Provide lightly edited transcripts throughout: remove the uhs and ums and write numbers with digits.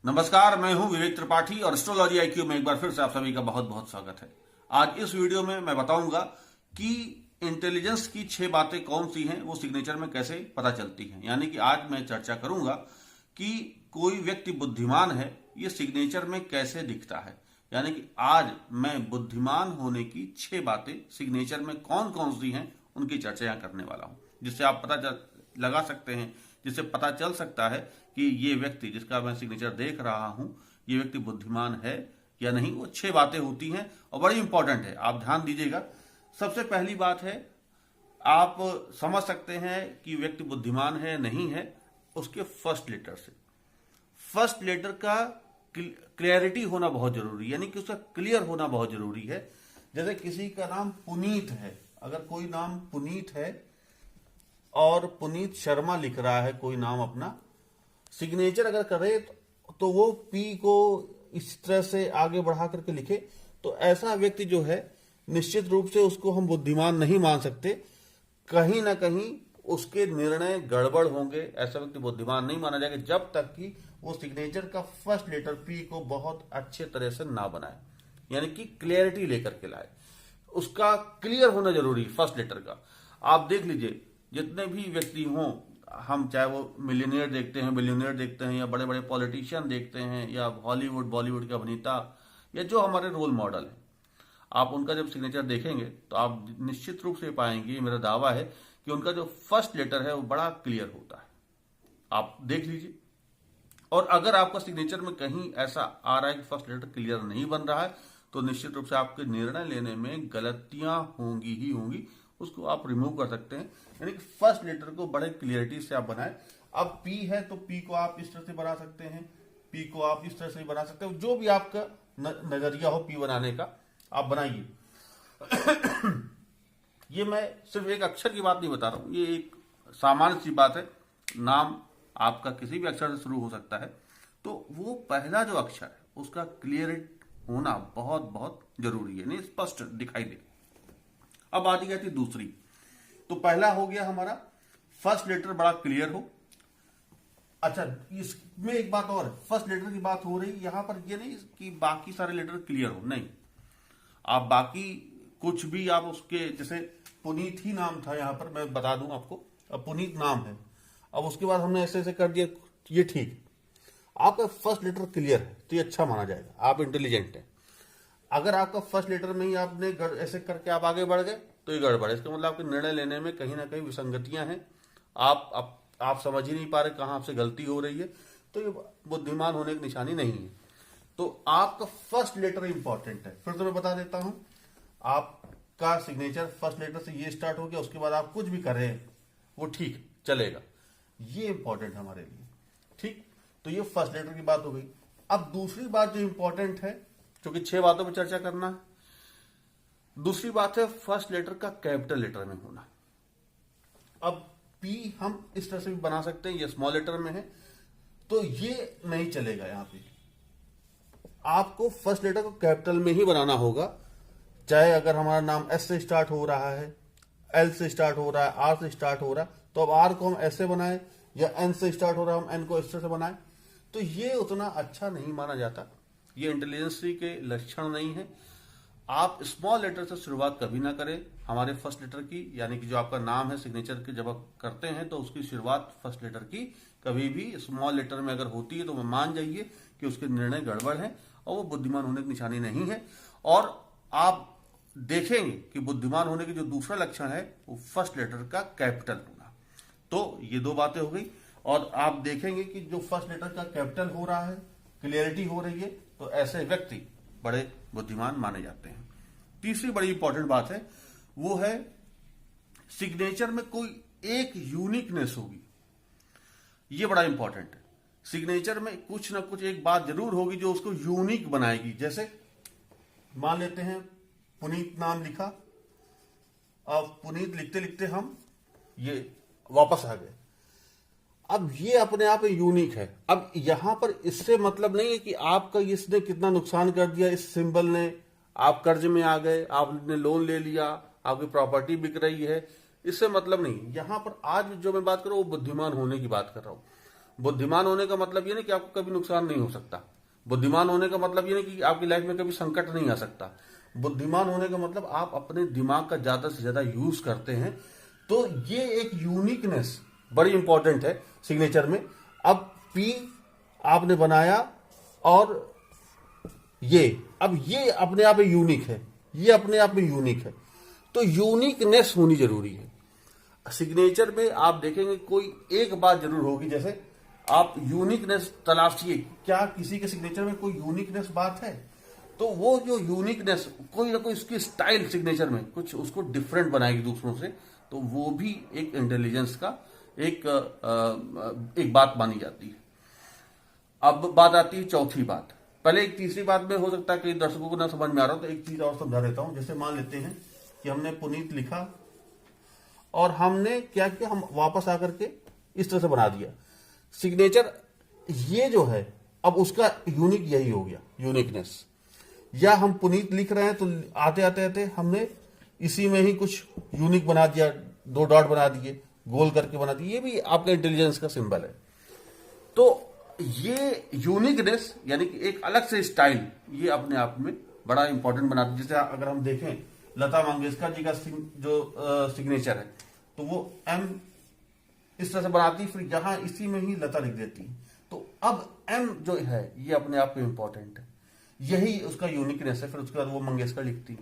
नमस्कार, मैं हूं विवेक त्रिपाठी और एस्ट्रोलॉजी आईक्यू में एक बार फिर से आप सभी का बहुत बहुत स्वागत है। आज इस वीडियो में मैं बताऊंगा कि इंटेलिजेंस की 6 बातें कौन सी हैं, वो सिग्नेचर में कैसे पता चलती हैं। यानी कि आज मैं चर्चा करूंगा कि कोई व्यक्ति बुद्धिमान है, ये सिग्नेचर में कैसे दिखता है। यानी कि आज मैं बुद्धिमान होने की 6 बातें सिग्नेचर में कौन कौन सी हैं, उनकी चर्चा यहाँ करने वाला हूं, जिससे आप पता लगा सकते हैं, जिससे पता चल सकता है कि ये व्यक्ति जिसका मैं सिग्नेचर देख रहा हूं, ये व्यक्ति बुद्धिमान है या नहीं। वो 6 बातें होती हैं और बड़ी इंपॉर्टेंट है, आप ध्यान दीजिएगा। सबसे पहली बात है, आप समझ सकते हैं कि व्यक्ति बुद्धिमान है नहीं है उसके फर्स्ट लेटर से। फर्स्ट लेटर का क्लियरिटी होना बहुत जरूरी है, यानी कि उसका क्लियर होना बहुत जरूरी है। जैसे किसी का नाम पुनीत है, अगर कोई नाम पुनीत है और पुनीत शर्मा लिख रहा है कोई नाम अपना, सिग्नेचर अगर करे तो वो पी को इस तरह से आगे बढ़ा करके लिखे, तो ऐसा व्यक्ति जो है निश्चित रूप से उसको हम बुद्धिमान नहीं मान सकते। कहीं ना कहीं उसके निर्णय गड़बड़ होंगे, ऐसा व्यक्ति बुद्धिमान नहीं माना जाएगा जब तक कि वो सिग्नेचर का फर्स्ट लेटर पी को बहुत अच्छे तरह से ना बनाए, यानी कि क्लियरिटी लेकर के लाए। उसका क्लियर होना जरूरी फर्स्ट लेटर का। आप देख लीजिए, जितने भी व्यक्ति हों, हम चाहे वो मिलियनियर देखते हैं, बिलियनियर देखते हैं, या बड़े बड़े पॉलिटिशियन देखते हैं, या हॉलीवुड बॉलीवुड के अभिनेता, या जो हमारे रोल मॉडल हैं, आप उनका जब सिग्नेचर देखेंगे तो आप निश्चित रूप से पाएंगे, मेरा दावा है कि उनका जो फर्स्ट लेटर है वो बड़ा क्लियर होता है। आप देख लीजिए। और अगर आपका सिग्नेचर में कहीं ऐसा आ रहा है कि फर्स्ट लेटर क्लियर नहीं बन रहा है, तो निश्चित रूप से आपके निर्णय लेने में गलतियां होंगी ही होंगी, उसको आप रिमूव कर सकते हैं। यानी कि फर्स्ट लेटर को बड़े क्लियरिटी से आप बनाएं। अब पी है तो पी को आप इस तरह से बना सकते हैं, पी को आप इस तरह से बना सकते हो, जो भी आपका नजरिया हो पी बनाने का आप बनाइए। ये मैं सिर्फ एक अक्षर की बात नहीं बता रहा हूं, ये एक सामान्य सी बात है। नाम आपका किसी भी अक्षर से शुरू हो सकता है, तो वो पहला जो अक्षर है उसका क्लियर होना बहुत बहुत जरूरी है, नहीं स्पष्ट दिखाई दे। अब आती जाती दूसरी, तो पहला हो गया हमारा फर्स्ट लेटर बड़ा क्लियर हो। अच्छा, इसमें एक बात और है, फर्स्ट लेटर की बात हो रही, यहां पर ये नहीं कि बाकी सारे लेटर क्लियर हो, नहीं। आप बाकी कुछ भी आप उसके, जैसे पुनीत ही नाम था यहां पर, मैं बता दूं आपको, अब पुनीत नाम है, अब उसके बाद हमने ऐसे ऐसे कर दिया, ये ठीक, आपका फर्स्ट लेटर क्लियर है तो ये अच्छा माना जाएगा, आप इंटेलिजेंट हैं। अगर आपका फर्स्ट लेटर में ही आपने ऐसे करके आप आगे बढ़ गए तो ये गड़बड़ है। इसका मतलब आपके निर्णय लेने में कहीं ना कहीं विसंगतियां हैं, आप समझ ही नहीं पा रहे कहां आपसे गलती हो रही है, तो ये बुद्धिमान होने की निशानी नहीं है। तो आपका फर्स्ट लेटर इंपॉर्टेंट है। फिर तो मैं बता देता हूं, आपका सिग्नेचर फर्स्ट लेटर से ये स्टार्ट हो गया, उसके बाद आप कुछ भी करें वो ठीक चलेगा, ये इंपॉर्टेंट है हमारे लिए। ठीक, तो ये फर्स्ट लेटर की बात हो गई। अब दूसरी बात जो इंपॉर्टेंट है, क्योंकि 6 बातों पर चर्चा करना है, दूसरी बात है फर्स्ट लेटर का कैपिटल लेटर में होना। अब पी हम इस तरह से भी बना सकते हैं, ये स्मॉल लेटर में है तो ये नहीं चलेगा। यहां पे आपको फर्स्ट लेटर को कैपिटल में ही बनाना होगा, चाहे अगर हमारा नाम एस से स्टार्ट हो रहा है, एल से स्टार्ट हो रहा है, आर से स्टार्ट हो रहा है, तो अब आर को हम ऐसे बनाए, या एन से स्टार्ट हो रहा है हम एन को इस तरह से बनाए, तो ये उतना अच्छा नहीं माना जाता, ये इंटेलिजेंसी के लक्षण नहीं है। आप स्मॉल लेटर से शुरुआत कभी ना करें हमारे फर्स्ट लेटर की, यानी कि जो आपका नाम है सिग्नेचर के जब आप करते हैं तो उसकी शुरुआत फर्स्ट लेटर की कभी भी स्मॉल लेटर में अगर होती है तो मान जाइए कि उसके निर्णय गड़बड़ है और वो बुद्धिमान होने की निशानी नहीं है। और आप देखेंगे कि बुद्धिमान होने की जो दूसरा लक्षण है वो फर्स्ट लेटर का कैपिटल होना। तो ये 2 बातें हो गई, और आप देखेंगे कि जो फर्स्ट लेटर का कैपिटल हो रहा है, क्लियरिटी हो रही है, तो ऐसे व्यक्ति बड़े बुद्धिमान माने जाते हैं। तीसरी बड़ी इंपॉर्टेंट बात है, वो है सिग्नेचर में कोई एक यूनिकनेस होगी, ये बड़ा इंपॉर्टेंट है। सिग्नेचर में कुछ ना कुछ एक बात जरूर होगी जो उसको यूनिक बनाएगी। जैसे मान लेते हैं पुनीत नाम लिखा, अब पुनीत लिखते लिखते हम ये वापस आ गए, अब ये अपने आप में यूनिक है। अब यहां पर इससे मतलब नहीं है कि आपका इसने कितना नुकसान कर दिया, इस सिंबल ने, आप कर्ज में आ गए, आपने लोन ले लिया, आपकी प्रॉपर्टी बिक रही है, इससे मतलब नहीं। यहां पर आज जो मैं बात कर रहा हूं वो बुद्धिमान होने की बात कर रहा हूं। बुद्धिमान होने का मतलब ये नहीं कि आपको कभी नुकसान नहीं हो सकता। बुद्धिमान होने का मतलब ये नहीं कि आपकी लाइफ में कभी संकट नहीं आ सकता। बुद्धिमान होने का मतलब आप अपने दिमाग का ज्यादा से ज्यादा यूज करते हैं। तो ये एक यूनिकनेस बड़ी इंपॉर्टेंट है सिग्नेचर में। अब पी आपने बनाया और अब ये अपने आप में यूनिक है, ये अपने आप में यूनिक है। तो यूनिकनेस होनी जरूरी है सिग्नेचर में। आप देखेंगे कोई एक बात जरूर होगी, जैसे आप यूनिकनेस तलाशिए, क्या किसी के सिग्नेचर में कोई यूनिकनेस बात है? तो वो जो यूनिकनेस, कोई ना कोई उसकी स्टाइल सिग्नेचर में कुछ उसको डिफरेंट बनाएगी दूसरों से, तो वो भी एक इंटेलिजेंस का एक बात मानी जाती है। अब बात आती है चौथी बात। पहले एक तीसरी बात में हो सकता है कि दर्शकों को ना समझ में आ रहा हो, तो एक चीज और समझा देता हूं। जैसे मान लेते हैं कि हमने पुनीत लिखा और हमने क्या किया, हम वापस आकर के इस तरह से बना दिया सिग्नेचर। ये जो है अब उसका यूनिक यही हो गया, यूनिकनेस। या हम पुनीत लिख रहे हैं तो आते आते आते हमने इसी में ही कुछ यूनिक बना दिया, 2 डॉट बना दिए, गोल करके बना दिए, ये भी आपका इंटेलिजेंस का सिंबल है। तो ये यूनिकनेस यानी कि एक अलग से स्टाइल, ये अपने आप में बड़ा इंपॉर्टेंट बनाती है। जैसे अगर हम देखें लता मंगेशकर जी का जो सिग्नेचर है, तो वो एम इस तरह से बनाती, फिर यहां इसी में ही लता लिख देती। तो अब एम जो है ये अपने आप में इंपॉर्टेंट है, यही उसका यूनिकनेस है। फिर उसके बाद वो मंगेशकर लिखती।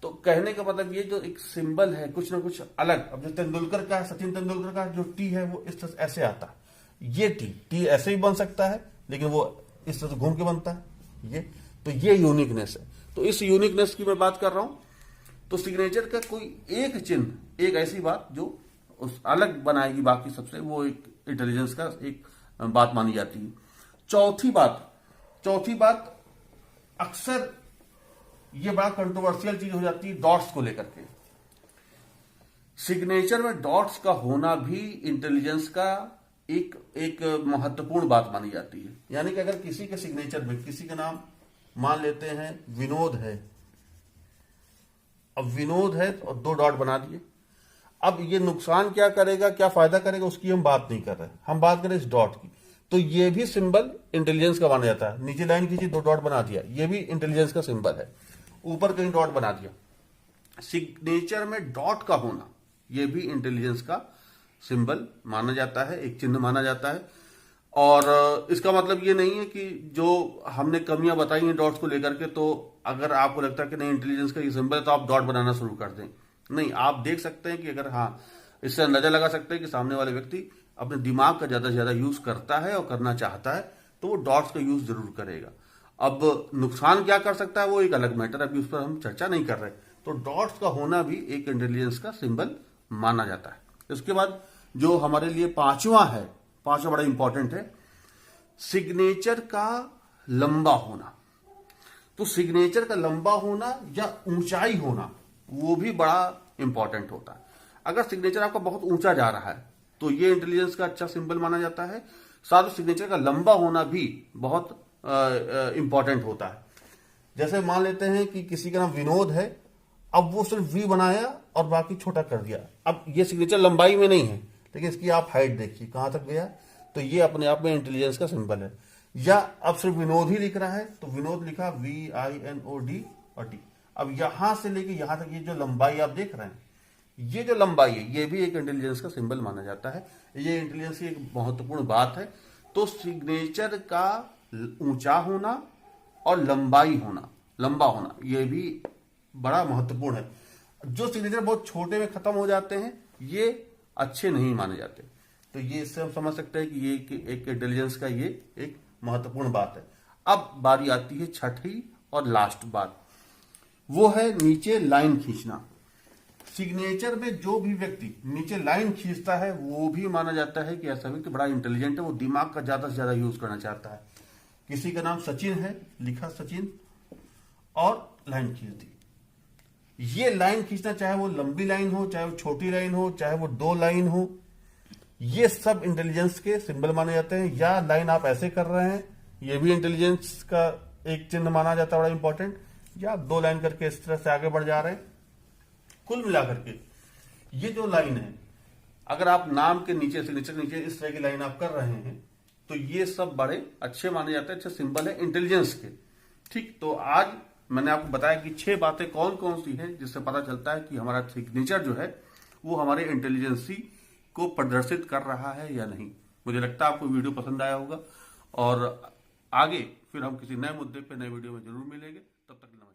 तो कहने का मतलब ये जो एक सिंबल है कुछ ना कुछ अलग। अब जो तेंदुलकर का, सचिन तेंदुलकर का जो टी है वो इस तरह से ऐसे आता है, ये टी ऐसे भी बन सकता है, लेकिन वो इस तरह से घूम के बनता है तो ये यूनिकनेस है। तो इस यूनिकनेस की मैं बात कर रहा हूं। तो सिग्नेचर का कोई एक चिन्ह, एक ऐसी बात जो उस अलग बनाएगी बाकी सबसे, वो एक इंटेलिजेंस का एक बात मानी जाती है। चौथी बात अक्सर ये बड़ा कंट्रोवर्शियल चीज हो जाती है डॉट्स को लेकर के। सिग्नेचर में डॉट्स का होना भी इंटेलिजेंस का एक महत्वपूर्ण बात मानी जाती है। यानी कि अगर किसी के सिग्नेचर में किसी का नाम मान लेते हैं विनोद है, अब विनोद है और 2 डॉट बना दिए। अब ये नुकसान क्या करेगा, क्या फायदा करेगा, उसकी हम बात नहीं कर रहे, हम बात करें इस डॉट की। तो ये भी सिंबल इंटेलिजेंस का माना जाता है। नीचे लाइन खींची, 2 डॉट बना दिया, ये भी इंटेलिजेंस का सिंबल है। ऊपर कहीं डॉट बना दिया। सिग्नेचर में डॉट का होना ये भी इंटेलिजेंस का सिंबल माना जाता है, एक चिन्ह माना जाता है। और इसका मतलब ये नहीं है कि जो हमने कमियां बताई हैं डॉट्स को लेकर के, तो अगर आपको लगता है कि नहीं इंटेलिजेंस का ये सिंबल है तो आप डॉट बनाना शुरू कर दें। नहीं, आप देख सकते हैं कि अगर हाँ, इससे अंदाजा लगा सकते हैं कि सामने वाले व्यक्ति अपने दिमाग का ज्यादा से ज्यादा यूज करता है और करना चाहता है, तो वो डॉट्स का यूज जरूर करेगा। अब नुकसान क्या कर सकता है वो एक अलग मैटर, अभी उस पर हम चर्चा नहीं कर रहे। तो डॉट्स का होना भी एक इंटेलिजेंस का सिंबल माना जाता है। इसके बाद जो हमारे लिए पांचवा बड़ा इंपॉर्टेंट है, सिग्नेचर का लंबा होना। तो सिग्नेचर का लंबा होना या ऊंचाई होना वो भी बड़ा इंपॉर्टेंट होता है। अगर सिग्नेचर आपका बहुत ऊंचा जा रहा है तो ये इंटेलिजेंस का अच्छा सिंबल माना जाता है। साथ ही सिग्नेचर का लंबा होना भी बहुत इंपॉर्टेंट होता है। जैसे मान लेते हैं कि किसी का नाम विनोद है, अब वो सिर्फ वी बनाया और बाकी छोटा कर दिया। अब ये सिग्नेचर लंबाई में नहीं है, लेकिन इसकी आप हाइट देखिए कहां तक गया, तो ये अपने आप में इंटेलिजेंस का सिंबल है। या अब सिर्फ विनोद ही लिख रहा है तो विनोद लिखा VINOD और टी। अब यहां से लेके यहां तक ये जो लंबाई आप देख रहे हैं, ये जो लंबाई है ये भी एक इंटेलिजेंस का सिंबल माना जाता है। ये इंटेलिजेंस की एक महत्वपूर्ण बात है। तो सिग्नेचर का ऊंचा होना और लंबा होना ये भी बड़ा महत्वपूर्ण है। जो सिग्नेचर बहुत छोटे में खत्म हो जाते हैं ये अच्छे नहीं माने जाते। तो ये इससे हम समझ सकते हैं कि ये एक इंटेलिजेंस का ये एक महत्वपूर्ण बात है। अब बारी आती है छठी और लास्ट बात, वो है नीचे लाइन खींचना। सिग्नेचर में जो भी व्यक्ति नीचे लाइन खींचता है वो भी माना जाता है कि ऐसा व्यक्ति बड़ा इंटेलिजेंट है, वो दिमाग का ज्यादा से ज्यादा यूज करना चाहता है। किसी का नाम सचिन है, लिखा सचिन और लाइन खींच दी। ये लाइन खींचना, चाहे वो लंबी लाइन हो, चाहे वो छोटी लाइन हो, चाहे वो 2 लाइन हो, ये सब इंटेलिजेंस के सिंबल माने जाते हैं। या लाइन आप ऐसे कर रहे हैं, ये भी इंटेलिजेंस का एक चिन्ह माना जाता है, बड़ा इंपॉर्टेंट। या 2 लाइन करके इस तरह से आगे बढ़ जा रहे हैं। कुल मिलाकर के ये जो लाइन है, अगर आप नाम के नीचे सिग्नेचर नीचे इस तरह की लाइन आप कर रहे हैं तो ये सब बड़े अच्छे माने जाते हैं, अच्छे सिंबल है इंटेलिजेंस के। ठीक, तो आज मैंने आपको बताया कि 6 बातें कौन कौन सी हैं जिससे पता चलता है कि हमारा सिग्नेचर जो है वो हमारे इंटेलिजेंसी को प्रदर्शित कर रहा है या नहीं। मुझे लगता है आपको वीडियो पसंद आया होगा और आगे फिर हम किसी नए मुद्दे पे नए वीडियो में जरूर मिलेंगे। तब तक नमस्कार।